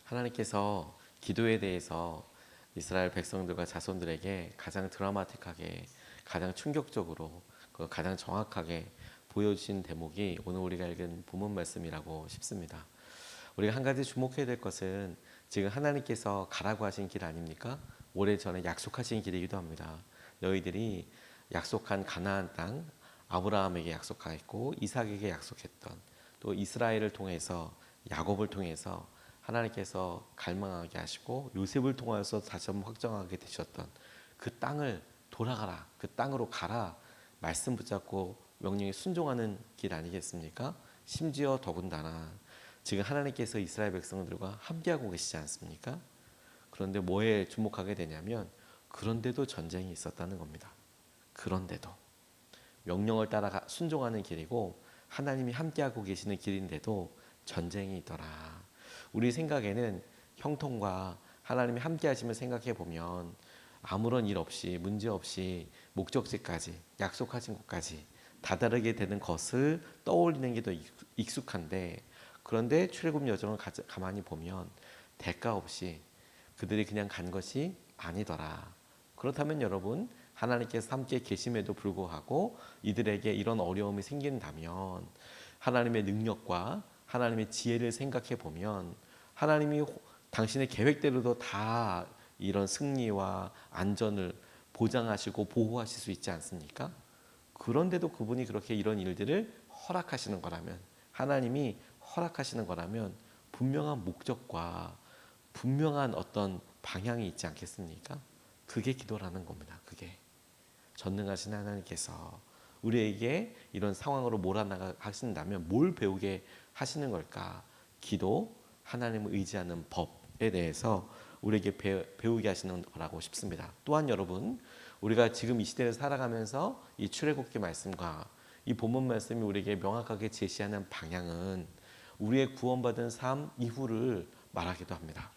하나님께서 기도에 대해서 이스라엘 백성들과 자손들에게 가장 드라마틱하게, 가장 충격적으로, 가장 정확하게 보여주신 대목이 오늘 우리가 읽은 본문 말씀이라고 싶습니다. 우리가 한 가지 주목해야 될 것은 지금 하나님께서 가라고 하신 길 아닙니까? 오래전에 약속하신 길이기도 합니다. 너희들이 약속한 가나안 땅, 아브라함에게 약속하였고 이삭에게 약속했던, 또 이스라엘을 통해서, 야곱을 통해서 하나님께서 갈망하게 하시고 요셉을 통하여서 다시 한번 확정하게 되셨던 그 땅을 돌아가라, 그 땅으로 가라 말씀 붙잡고 명령에 순종하는 길 아니겠습니까? 심지어 더군다나 지금 하나님께서 이스라엘 백성들과 함께하고 계시지 않습니까? 그런데 뭐에 주목하게 되냐면 그런데도 전쟁이 있었다는 겁니다. 그런데도 명령을 따라 순종하는 길이고 하나님이 함께하고 계시는 길인데도 전쟁이 있더라. 우리 생각에는 형통과 하나님이 함께하시면 생각해 보면 아무런 일 없이, 문제 없이 목적지까지, 약속하신 곳까지 다다르게 되는 것을 떠올리는 게 더 익숙한데, 그런데 출애굽 여정을 가만히 보면 대가 없이 그들이 그냥 간 것이 아니더라. 그렇다면 여러분, 하나님께서 함께 계심에도 불구하고 이들에게 이런 어려움이 생긴다면 하나님의 능력과 하나님의 지혜를 생각해 보면 하나님이 당신의 계획대로도 다 이런 승리와 안전을 보장하시고 보호하실 수 있지 않습니까? 그런데도 그분이 그렇게 이런 일들을 허락하시는 거라면, 하나님이 허락하시는 거라면 분명한 목적과 분명한 어떤 방향이 있지 않겠습니까? 그게 기도라는 겁니다. 그게 전능하신 하나님께서 우리에게 이런 상황으로 몰아나가 하신다면 뭘 배우게 하시는 걸까? 기도, 하나님을 의지하는 법에 대해서 우리에게 배우게 하시는 거라고 싶습니다. 또한 여러분, 우리가 지금 이 시대를 살아가면서 이 출애굽기 말씀과 이 본문 말씀이 우리에게 명확하게 제시하는 방향은 우리의 구원받은 삶 이후를 말하기도 합니다.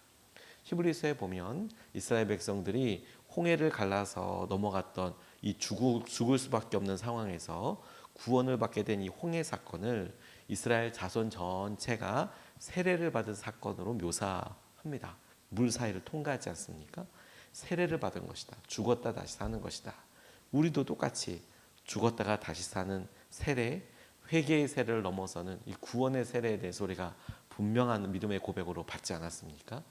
히브리서에 보면 이스라엘 백성들이 홍해를 갈라서 넘어갔던 이 죽을 수밖에 없는 상황에서 구원을 받게 된 이 홍해 사건을 이스라엘 자손 전체가 세례를 받은 사건으로 묘사합니다. 물 사이를 통과하지 않습니까? 세례를 받은 것이다. 죽었다 다시 사는 것이다. 우리도 똑같이 죽었다가 다시 사는 세례, 회개의 세례를 넘어서는 이 구원의 세례에 대해서 우리가 분명한 믿음의 고백으로 받지 않았습니까?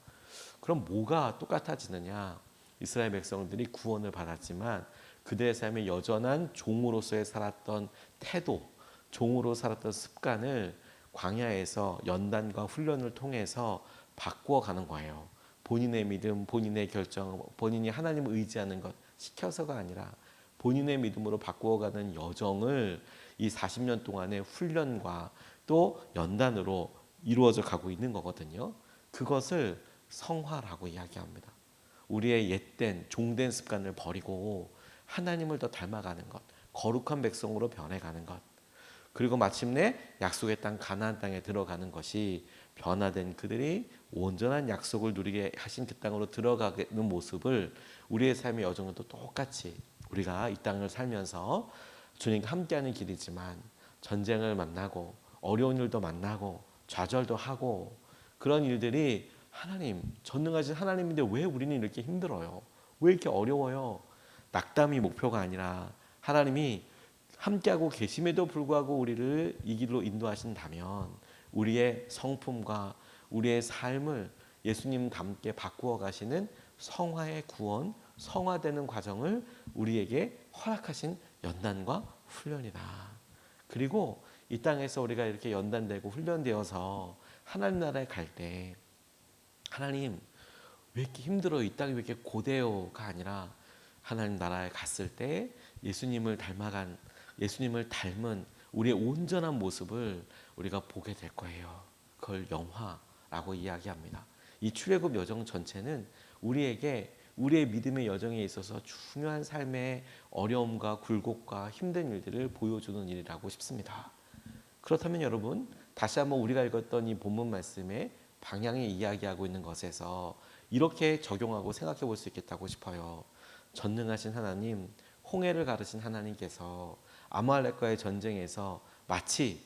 그럼 뭐가 똑같아지느냐? 이스라엘 백성들이 구원을 받았지만 그들의 삶의 여전한 종으로서의 살았던 태도, 종으로 살았던 습관을 광야에서 연단과 훈련을 통해서 바꾸어가는 거예요. 본인의 믿음, 본인의 결정, 본인이 하나님을 의지하는 것 시켜서가 아니라 본인의 믿음으로 바꾸어가는 여정을 이 40년 동안의 훈련과 또 연단으로 이루어져 가고 있는 거거든요. 그것을 성화라고 이야기합니다. 우리의 옛된 종된 습관을 버리고 하나님을 더 닮아가는 것, 거룩한 백성으로 변해가는 것, 그리고 마침내 약속의 땅 가나안 땅에 들어가는 것이 변화된 그들이 온전한 약속을 누리게 하신 그 땅으로 들어가는 모습을 우리의 삶의 여정도 똑같이 우리가 이 땅을 살면서 주님과 함께하는 길이지만 전쟁을 만나고 어려운 일도 만나고 좌절도 하고 그런 일들이 하나님, 전능하신 하나님인데 왜 우리는 이렇게 힘들어요? 왜 이렇게 어려워요? 낙담이 목표가 아니라 하나님이 함께하고 계심에도 불구하고 우리를 이 길로 인도하신다면 우리의 성품과 우리의 삶을 예수님 닮게 바꾸어 가시는 성화의 구원, 성화되는 과정을 우리에게 허락하신 연단과 훈련이다. 그리고 이 땅에서 우리가 이렇게 연단되고 훈련되어서 하나님 나라에 갈 때 하나님 왜 이렇게 힘들어요? 이 땅이 왜 이렇게 고대요가 아니라 하나님 나라에 갔을 때 예수님을 닮은 우리의 온전한 모습을 우리가 보게 될 거예요. 그걸 영화라고 이야기합니다. 이 출애굽 여정 전체는 우리에게 우리의 믿음의 여정에 있어서 중요한 삶의 어려움과 굴곡과 힘든 일들을 보여주는 일이라고 싶습니다. 그렇다면 여러분, 다시 한번 우리가 읽었던 이 본문 말씀의 방향이 이야기하고 있는 것에서 이렇게 적용하고 생각해 볼 수 있겠다고 싶어요. 전능하신 하나님, 홍해를 가르신 하나님께서 아말렉과의 전쟁에서 마치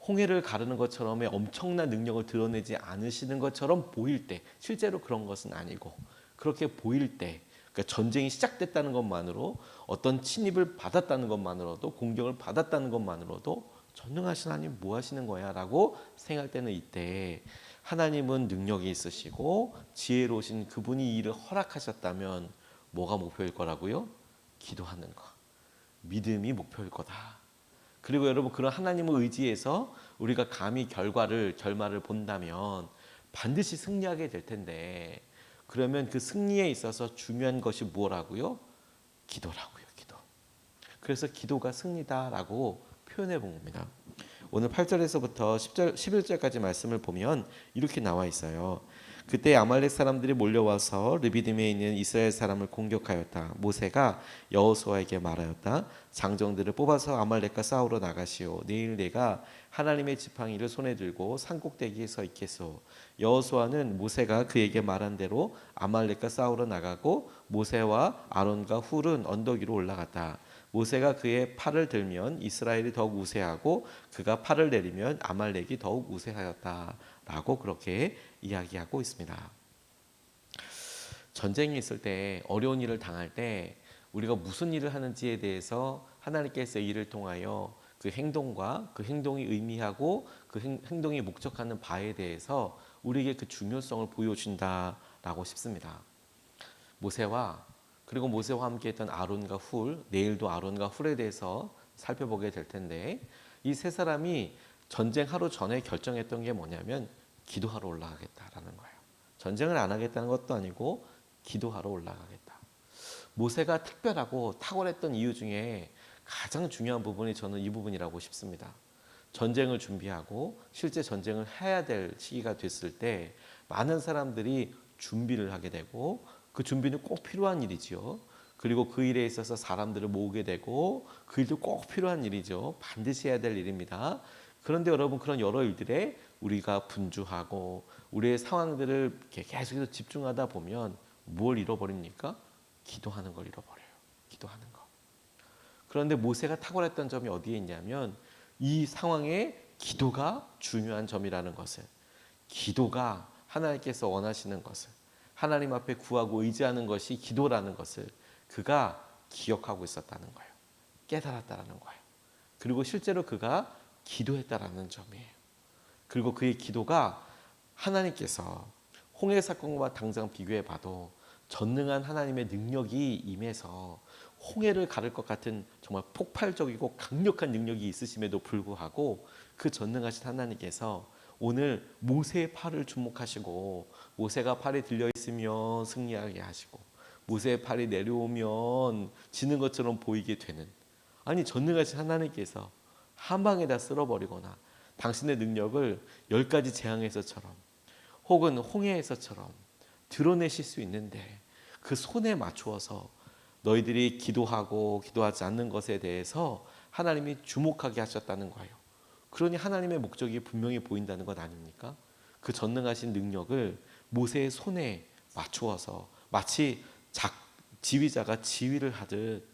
홍해를 가르는 것처럼의 엄청난 능력을 드러내지 않으시는 것처럼 보일 때, 실제로 그런 것은 아니고 그렇게 보일 때, 그러니까 전쟁이 시작됐다는 것만으로, 어떤 침입을 받았다는 것만으로도, 공격을 받았다는 것만으로도 전능하신 하나님 뭐 하시는 거야? 라고 생각할 때는, 이때 하나님은 능력이 있으시고 지혜로우신 그분이 이 일을 허락하셨다면 뭐가 목표일 거라고요? 기도하는 거, 믿음이 목표일 거다. 그리고 여러분, 그런 하나님을 의지해서 우리가 감히 결말을 본다면 반드시 승리하게 될 텐데, 그러면 그 승리에 있어서 중요한 것이 뭐라고요? 기도라고요. 기도. 그래서 기도가 승리다라고 표현해 본 겁니다. 오늘 8절에서부터 10절, 11절까지 말씀을 보면 이렇게 나와 있어요. 그때 아말렉 사람들이 몰려와서 르비딤에 있는 이스라엘 사람을 공격하였다. 모세가 여호수아에게 말하였다. 장정들을 뽑아서 아말렉과 싸우러 나가시오. 내일 내가 하나님의 지팡이를 손에 들고 산꼭대기에 서 있겠소. 여호수아는 모세가 그에게 말한 대로 아말렉과 싸우러 나가고 모세와 아론과 훌은 언덕 위로 올라갔다. 모세가 그의 팔을 들면 이스라엘이 더욱 우세하고 그가 팔을 내리면 아말렉이 더욱 우세하였다라고 그렇게 이야기하고 있습니다. 전쟁이 있을 때, 어려운 일을 당할 때 우리가 무슨 일을 하는지에 대해서 하나님께서 이를 통하여 그 행동과 그 행동이 의미하고 그 행동이 목적하는 바에 대해서 우리에게 그 중요성을 보여준다라고 싶습니다. 그리고 모세와 함께 했던 아론과 훌, 내일도 아론과 훌에 대해서 살펴보게 될 텐데, 이 세 사람이 전쟁 하루 전에 결정했던 게 뭐냐면 기도하러 올라가겠다라는 거예요. 전쟁을 안 하겠다는 것도 아니고 기도하러 올라가겠다. 모세가 특별하고 탁월했던 이유 중에 가장 중요한 부분이 저는 이 부분이라고 싶습니다. 전쟁을 준비하고 실제 전쟁을 해야 될 시기가 됐을 때 많은 사람들이 준비를 하게 되고, 그 준비는 꼭 필요한 일이지요. 그리고 그 일에 있어서 사람들을 모으게 되고, 그 일도 꼭 필요한 일이죠. 반드시 해야 될 일입니다. 그런데 여러분, 그런 여러 일들에 우리가 분주하고 우리의 상황들을 계속해서 집중하다 보면 뭘 잃어버립니까? 기도하는 걸 잃어버려요. 기도하는 거. 그런데 모세가 탁월했던 점이 어디에 있냐면, 이 상황에 기도가 중요한 점이라는 것을, 기도가 하나님께서 원하시는 것을, 하나님 앞에 구하고 의지하는 것이 기도라는 것을 그가 기억하고 있었다는 거예요. 깨달았다는 거예요. 그리고 실제로 그가 기도했다라는 점이에요. 그리고 그의 기도가 하나님께서 홍해 사건과 당장 비교해 봐도 전능한 하나님의 능력이 임해서 홍해를 가를 것 같은 정말 폭발적이고 강력한 능력이 있으심에도 불구하고, 그 전능하신 하나님께서 오늘 모세의 팔을 주목하시고, 모세가 팔이 들려 있으면 승리하게 하시고, 모세의 팔이 내려오면 지는 것처럼 보이게 되는, 아니 전능하신 하나님께서 한 방에 다 쓸어버리거나 당신의 능력을 10가지 재앙에서처럼 혹은 홍해에서처럼 드러내실 수 있는데, 그 손에 맞추어서 너희들이 기도하고 기도하지 않는 것에 대해서 하나님이 주목하게 하셨다는 거예요. 그러니 하나님의 목적이 분명히 보인다는 것 아닙니까? 그 전능하신 능력을 모세의 손에 맞추어서 마치 지휘자가 지휘를 하듯,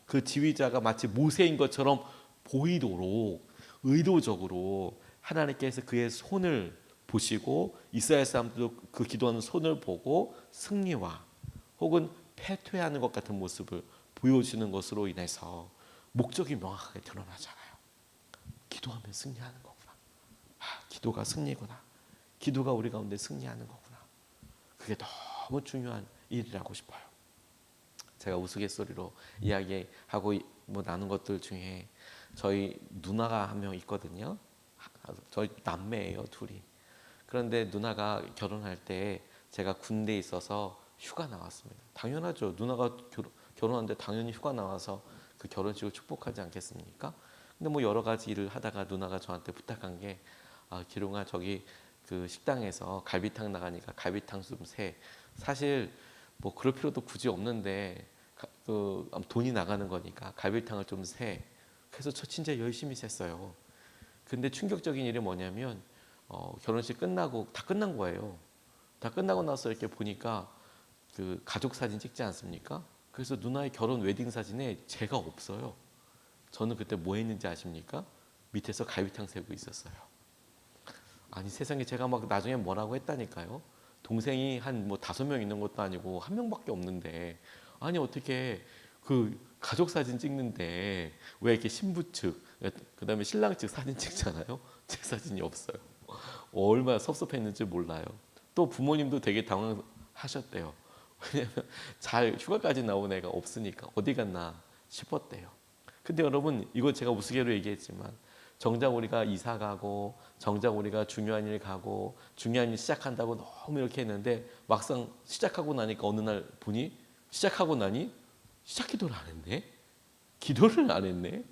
그 지휘자가 마치 모세인 것처럼 보이도록 의도적으로 하나님께서 그의 손을 보시고, 이스라엘 사람들도 그 기도하는 손을 보고 승리와 혹은 패퇴하는 것 같은 모습을 보여주는 것으로 인해서 목적이 명확하게 드러나잖아요. 기도하면 승리하는 거구나. 기도가 승리구나. 기도가 우리 가운데 승리하는 거구나. 그게 너무 중요한 일이라고 싶어요. 제가 우스갯소리로 이야기하고 나눈 것들 중에 저희 누나가 한 명 있거든요. 저희 남매예요, 둘이. 그런데 누나가 결혼할 때 제가 군대에 있어서 휴가 나왔습니다. 당연하죠. 누나가 결혼하는데 당연히 휴가 나와서 그 결혼식을 축복하지 않겠습니까? 근데 뭐 여러 가지 일을 하다가 누나가 저한테 부탁한 게, 기룡아, 저기 그 식당에서 갈비탕 나가니까 갈비탕 좀 세. 사실 뭐 그럴 필요도 굳이 없는데 돈이 나가는 거니까 갈비탕을 좀 세. 그래서 저 진짜 열심히 셌어요. 근데 충격적인 일이 뭐냐면, 결혼식 끝나고 다 끝난 거예요. 다 끝나고 나서 이렇게 보니까 그 가족 사진 찍지 않습니까? 그래서 누나의 결혼 웨딩 사진에 제가 없어요. 저는 그때 뭐 했는지 아십니까? 밑에서 가위탕 세고 있었어요. 아니 세상에 제가 막 나중에 뭐라고 했다니까요. 동생이 한 뭐 5명 있는 것도 아니고 1명밖에 없는데 아니 어떻게 그 가족 사진 찍는데 왜 이렇게 신부 측 그다음에 신랑 측 사진 찍잖아요. 제 사진이 없어요. 얼마나 섭섭했는지 몰라요. 또 부모님도 되게 당황하셨대요. 왜냐면 잘 휴가까지 나온 애가 없으니까 어디 갔나 싶었대요. 근데 여러분 이거 제가 우스개로 얘기했지만 정작 우리가 이사 가고 정작 우리가 중요한 일 가고 중요한 일 시작한다고 너무 이렇게 했는데 막상 시작하고 나니까 어느 날 보니 시작하고 나니 시작 기도를 안 했네. 기도를 안 했네.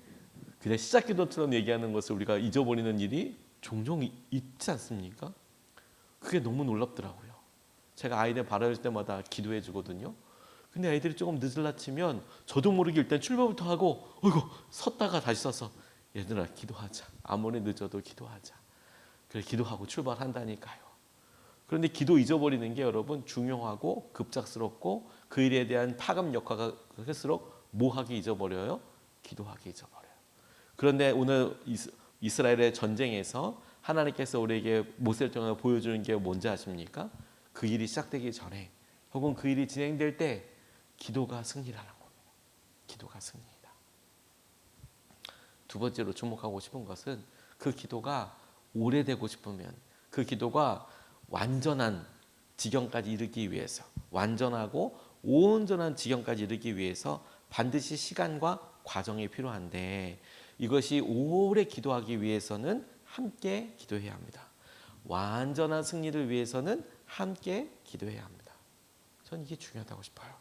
그냥 시작 기도처럼 얘기하는 것을 우리가 잊어버리는 일이 종종 있지 않습니까? 그게 너무 놀랍더라고요. 제가 아이들 바라볼 때마다 기도해 주거든요. 근데 아이들이 조금 늦을라치면 저도 모르게 일단 출발부터 하고 어이구 섰다가 다시 서서 얘들아 기도하자. 아무리 늦어도 기도하자. 그래 기도하고 출발한다니까요. 그런데 기도 잊어버리는 게 여러분 중요하고 급작스럽고 그 일에 대한 파급 역할가 할수록 뭐 하기 잊어버려요? 기도하기 잊어버려요. 그런데 오늘 이스라엘의 전쟁에서 하나님께서 우리에게 모세를 통해 보여주는 게 뭔지 아십니까? 그 일이 시작되기 전에 혹은 그 일이 진행될 때 기도가 승리라는 겁니다. 기도가 승리이다. 두 번째로 주목하고 싶은 것은 그 기도가 오래되고 싶으면 그 기도가 완전한 지경까지 이르기 위해서 완전하고 온전한 지경까지 이르기 위해서 반드시 시간과 과정이 필요한데 이것이 오래 기도하기 위해서는 함께 기도해야 합니다. 완전한 승리를 위해서는 함께 기도해야 합니다. 저는 이게 중요하다고 싶어요.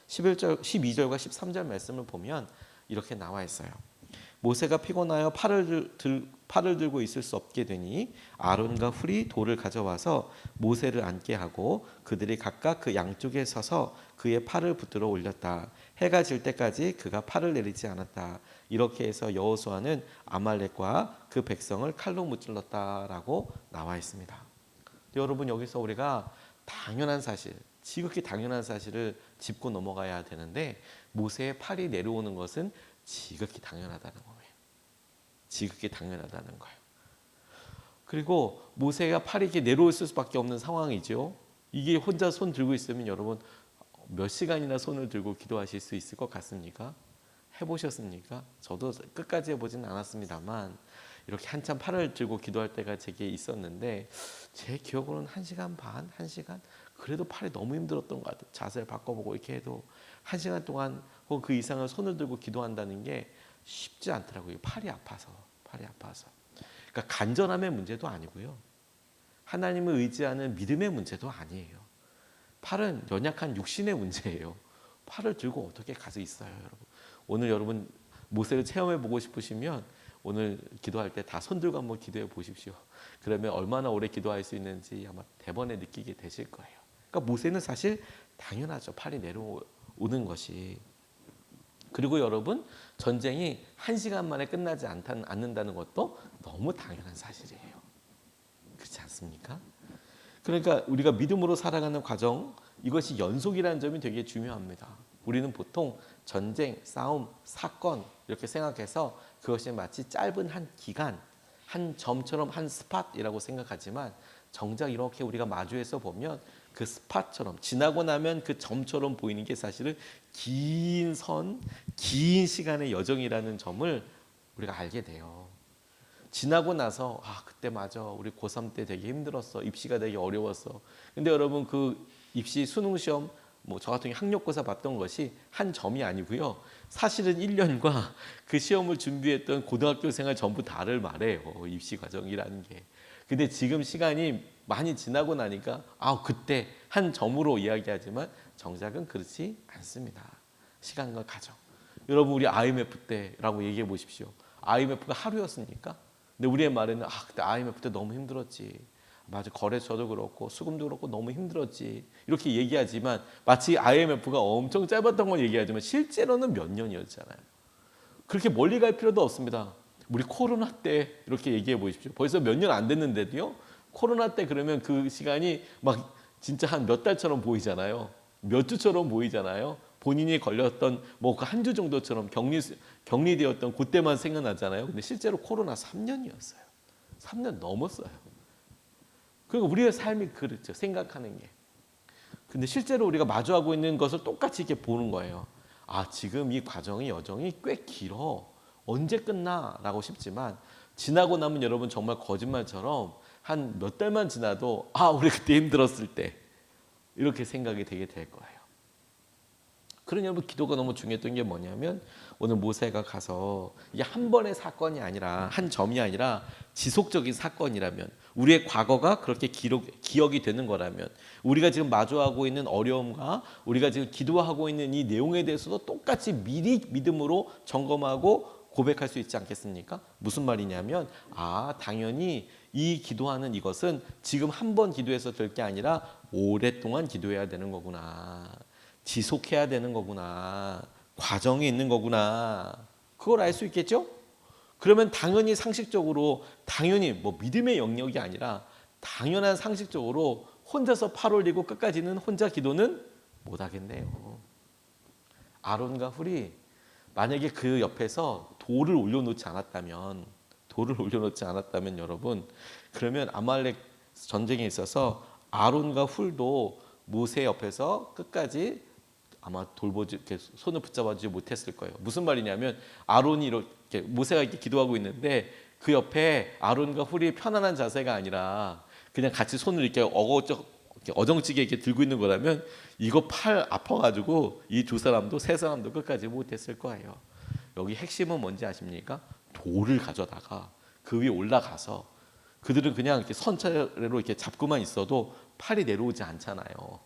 12절과 13절 말씀을 보면 이렇게 나와 있어요. 모세가 피곤하여 팔을 들고 있을 수 없게 되니 아론과 훌이 돌을 가져와서 모세를 앉게 하고 그들이 각각 그 양쪽에 서서 그의 팔을 붙들어 올렸다. 해가 질 때까지 그가 팔을 내리지 않았다. 이렇게 해서 여호수아는 아말렉과 그 백성을 칼로 무찔렀다라고 나와 있습니다. 여러분 여기서 우리가 당연한 사실, 지극히 당연한 사실을 짚고 넘어가야 되는데 모세의 팔이 내려오는 것은 지극히 당연하다는 거예요. 지극히 당연하다는 거예요. 그리고 모세가 팔이 이렇게 내려올 수밖에 없는 상황이죠. 이게 혼자 손 들고 있으면 여러분 몇 시간이나 손을 들고 기도하실 수 있을 것 같습니까? 해보셨습니까? 저도 끝까지 해보진 않았습니다만 이렇게 한참 팔을 들고 기도할 때가 제게 있었는데 제 기억으로는 1시간 반, 1시간 그래도 팔이 너무 힘들었던 것 같아요. 자세를 바꿔보고 이렇게 해도 1시간 동안 혹은 그 이상을 손을 들고 기도한다는 게 쉽지 않더라고요. 팔이 아파서. 그러니까 간절함의 문제도 아니고요. 하나님을 의지하는 믿음의 문제도 아니에요. 팔은 연약한 육신의 문제예요. 팔을 들고 어떻게 가서 있어요, 여러분. 오늘 여러분 모세를 체험해 보고 싶으시면 오늘 기도할 때 다 손 들고 한번 기도해 보십시오. 그러면 얼마나 오래 기도할 수 있는지 아마 대번에 느끼게 되실 거예요. 그러니까 모세는 사실 당연하죠. 팔이 내려오는 것이. 그리고 여러분 전쟁이 1시간 만에 끝나지 않는다는 것도 너무 당연한 사실이에요. 그렇지 않습니까? 그러니까 우리가 믿음으로 살아가는 과정 이것이 연속이라는 점이 되게 중요합니다. 우리는 보통 전쟁, 싸움, 사건 이렇게 생각해서 그것이 마치 짧은 한 기간, 한 점처럼 한 스팟이라고 생각하지만 정작 이렇게 우리가 마주해서 보면 그 스팟처럼 지나고 나면 그 점처럼 보이는 게 사실은 긴 선, 긴 시간의 여정이라는 점을 우리가 알게 돼요. 지나고 나서 그때 맞아 우리 고3 때 되게 힘들었어. 입시가 되게 어려웠어. 근데 여러분 그 입시 수능 시험 저 같은 경우 학력고사 봤던 것이 한 점이 아니고요. 사실은 1년과 그 시험을 준비했던 고등학교 생활 전부 다를 말해요. 입시 과정이라는 게. 근데 지금 시간이 많이 지나고 나니까 그때 한 점으로 이야기하지만 정작은 그렇지 않습니다. 시간과 과정. 여러분 우리 IMF 때라고 얘기해 보십시오. IMF가 하루였습니까? 근데 우리의 말에는 그때 IMF 때 너무 힘들었지. 맞아 거래처도 그렇고 수금도 그렇고 너무 힘들었지. 이렇게 얘기하지만 마치 IMF가 엄청 짧았던 걸 얘기하지만 실제로는 몇 년이었잖아요. 그렇게 멀리 갈 필요도 없습니다. 우리 코로나 때 이렇게 얘기해 보십시오. 벌써 몇 년 안 됐는데도요. 코로나 때 그러면 그 시간이 막 진짜 한 몇 달처럼 보이잖아요. 몇 주처럼 보이잖아요. 본인이 걸렸던 뭐 그 한 주 정도처럼 격리되었던 그때만 생각나잖아요. 근데 실제로 코로나 3년이었어요. 3년 넘었어요. 그러니까 우리의 삶이 그렇죠. 생각하는 게. 근데 실제로 우리가 마주하고 있는 것을 똑같이 이렇게 보는 거예요. 아, 지금 이 과정이 여정이 꽤 길어. 언제 끝나? 라고 싶지만 지나고 나면 여러분 정말 거짓말처럼 한 몇 달만 지나도 아, 우리 그때 힘들었을 때 이렇게 생각이 되게 될 거예요. 그러니 여러분 기도가 너무 중요했던 게 뭐냐면 오늘 모세가 가서 이게 한 번의 사건이 아니라 한 점이 아니라 지속적인 사건이라면 우리의 과거가 그렇게 기억이 되는 거라면 우리가 지금 마주하고 있는 어려움과 우리가 지금 기도하고 있는 이 내용에 대해서도 똑같이 미리 믿음으로 점검하고 고백할 수 있지 않겠습니까? 무슨 말이냐면 아, 당연히 이 기도하는 이것은 지금 한 번 기도해서 될 게 아니라 오랫동안 기도해야 되는 거구나. 지속해야 되는 거구나. 과정이 있는 거구나. 그걸 알 수 있겠죠? 그러면 당연히 상식적으로 당연히 뭐 믿음의 영역이 아니라 당연한 상식적으로 혼자서 팔 올리고 끝까지는 혼자 기도는 못 하겠네요. 아론과 훌이 만약에 그 옆에서 돌을 올려놓지 않았다면 여러분 그러면 아말렉 전쟁에 있어서 아론과 훌도 모세 옆에서 끝까지 아마 돌보지 이렇게 손을 붙잡아주지 못했을 거예요. 무슨 말이냐면 아론이 이렇게 모세가 이렇게 기도하고 있는데 그 옆에 아론과 훌이 편안한 자세가 아니라 그냥 같이 손을 이렇게 어정지게 이렇게 들고 있는 거라면 이거 팔 아파가지고 이 두 사람도 세 사람도 끝까지 못했을 거예요. 여기 핵심은 뭔지 아십니까? 돌을 가져다가 그 위에 올라가서 그들은 그냥 이렇게 선차례로 이렇게 잡고만 있어도 팔이 내려오지 않잖아요.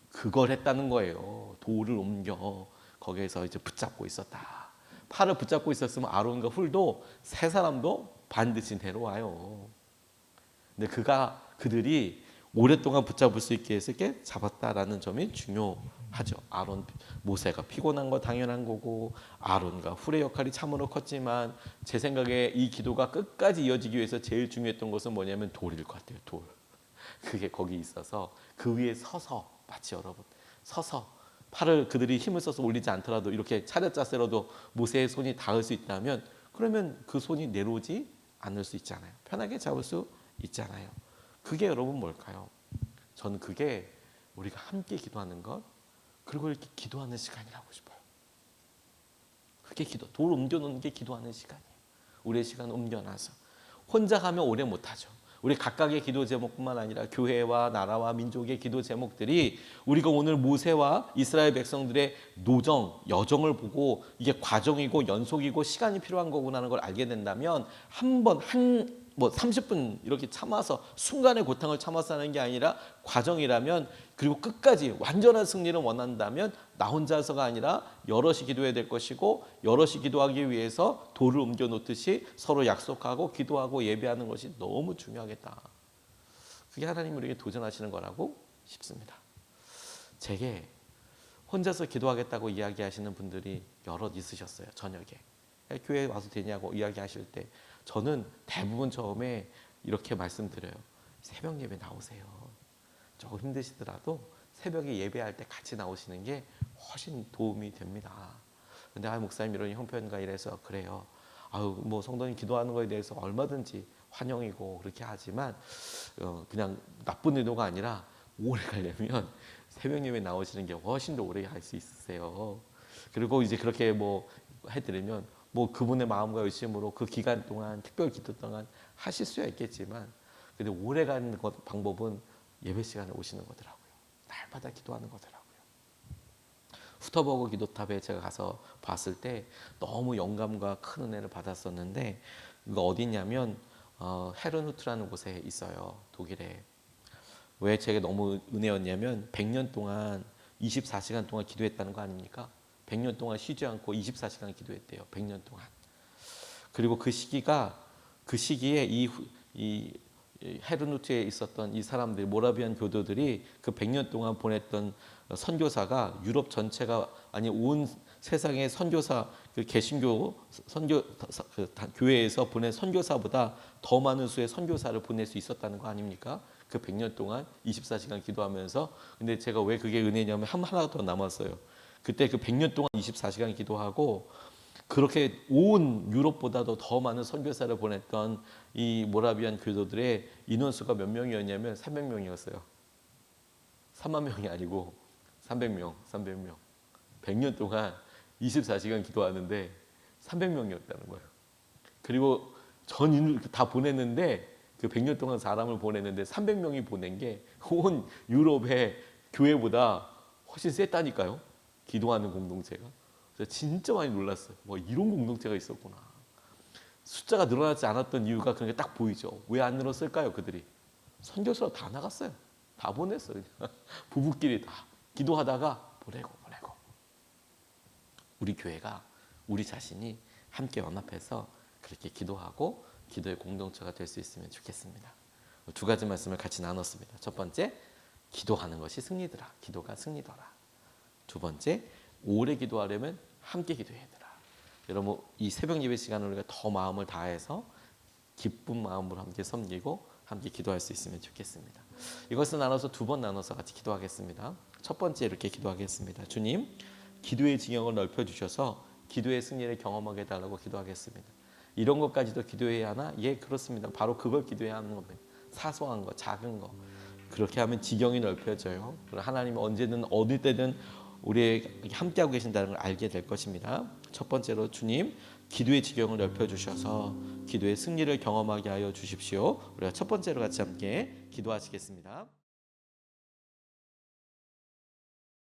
그걸 했다는 거예요. 돌을 옮겨 거기에서 이제 붙잡고 있었다. 팔을 붙잡고 있었으면 아론과 훌도 세 사람도 반드시 내려와요. 근데 그들이 오랫동안 붙잡을 수 있게 해서 이렇게 잡았다라는 점이 중요하죠. 모세가 피곤한 거 당연한 거고 아론과 훌의 역할이 참으로 컸지만 제 생각에 이 기도가 끝까지 이어지기 위해서 제일 중요했던 것은 뭐냐면 돌일 것 같아요. 돌. 그게 거기 있어서 그 위에 서서 마치 여러분 서서 팔을 그들이 힘을 써서 올리지 않더라도 이렇게 차렷 자세로도 모세의 손이 닿을 수 있다면 그러면 그 손이 내려오지 않을 수 있잖아요. 편하게 잡을 수 있잖아요. 그게 여러분 뭘까요? 저는 그게 우리가 함께 기도하는 것 그리고 이렇게 기도하는 시간이라고 싶어요. 그게 돌 옮겨놓는 게 기도하는 시간이에요. 우리의 시간을 옮겨놔서 혼자 가면 오래 못하죠. 우리 각각의 기도 제목뿐만 아니라 교회와 나라와 민족의 기도 제목들이 우리가 오늘 모세와 이스라엘 백성들의 여정을 보고 이게 과정이고 연속이고 시간이 필요한 거구나라는 걸 알게 된다면 30분 이렇게 참아서 순간의 고통을 참아서 하는 게 아니라 과정이라면 그리고 끝까지 완전한 승리를 원한다면 나 혼자서가 아니라 여럿이 기도해야 될 것이고 여럿이 기도하기 위해서 돌을 옮겨 놓듯이 서로 약속하고 기도하고 예배하는 것이 너무 중요하겠다. 그게 하나님 우리에게 도전하시는 거라고 싶습니다. 제게 혼자서 기도하겠다고 이야기하시는 분들이 여럿 있으셨어요. 저녁에 교회에 와서 되냐고 이야기하실 때 저는 대부분 처음에 이렇게 말씀드려요. 새벽 예배 나오세요. 조금 힘드시더라도 새벽에 예배할 때 같이 나오시는 게 훨씬 도움이 됩니다. 근데 목사님 이런 형편과 이래서 그래요. 뭐 성도님 기도하는 거에 대해서 얼마든지 환영이고 그렇게 하지만 그냥 나쁜 의도가 아니라 오래 가려면 새벽 예배 나오시는 게 훨씬 더 오래 할 수 있으세요. 그리고 이제 그렇게 뭐 해드리면 뭐 그분의 마음과 열심으로 그 기간 동안 특별 기도 동안 하실 수야 있겠지만 근데 오래 가는 방법은 예배 시간에 오시는 거더라고요. 날마다 기도하는 거더라고요. 후터버그 기도탑에 제가 가서 봤을 때 너무 영감과 큰 은혜를 받았었는데 이거 어디냐면 헤르누트라는 곳에 있어요. 독일에. 왜 제게 너무 은혜였냐면 100년 동안 24시간 동안 기도했다는 거 아닙니까? 100년 동안 쉬지 않고 24시간 기도했대요. 100년 동안. 그리고 그 시기에 이 헤르누트에 있었던 이 사람들 모라비안 교도들이 그 100년 동안 보냈던 선교사가 유럽 전체가 아니 온 세상의 선교사 그 개신교 교회에서 보낸 선교사보다 더 많은 수의 선교사를 보낼 수 있었다는 거 아닙니까? 그 100년 동안 24시간 기도하면서 근데 제가 왜 그게 은혜냐면 하나 더 남았어요. 그때 그 100년 동안 24시간 기도하고 그렇게 온 유럽보다도 더 많은 선교사를 보냈던 이 모라비안 교도들의 인원수가 몇 명이었냐면 300명이었어요. 3만 명이 아니고 300명. 100년 동안 24시간 기도하는데 300명이었다는 거예요. 그리고 전 인류 다 보냈는데 그 100년 동안 사람을 보냈는데 300명이 보낸 게 온 유럽의 교회보다 훨씬 셌다니까요. 기도하는 공동체가. 그래서 진짜 많이 놀랐어요. 뭐 이런 공동체가 있었구나. 숫자가 늘어나지 않았던 이유가 그런 게 딱 보이죠. 왜 안 늘었을까요? 그들이 선교사로 다 나갔어요. 다 보냈어요. 그냥. 부부끼리 다 기도하다가 보내고. 우리 교회가 우리 자신이 함께 연합해서 그렇게 기도하고 기도의 공동체가 될 수 있으면 좋겠습니다. 두 가지 말씀을 같이 나눴습니다. 첫 번째, 기도하는 것이 승리더라. 기도가 승리더라. 두 번째, 오래 기도하려면 함께 기도해야 되라. 여러분, 이 새벽 예배 시간을 우리가 더 마음을 다해서 기쁜 마음으로 함께 섬기고 함께 기도할 수 있으면 좋겠습니다. 이것을 나눠서 두 번 나눠서 같이 기도하겠습니다. 첫 번째 이렇게 기도하겠습니다. 주님, 기도의 지경을 넓혀주셔서 기도의 승리를 경험하게 해달라고 기도하겠습니다. 이런 것까지도 기도해야 하나? 예, 그렇습니다. 바로 그걸 기도해야 하는 겁니다. 사소한 거, 작은 거. 그렇게 하면 지경이 넓혀져요. 하나님은 언제든 어느 때든 우리에게 함께하고 계신다는 걸 알게 될 것입니다. 첫 번째로 주님, 기도의 지경을 넓혀주셔서 기도의 승리를 경험하게 하여 주십시오. 우리가 첫 번째로 같이 함께 기도하시겠습니다.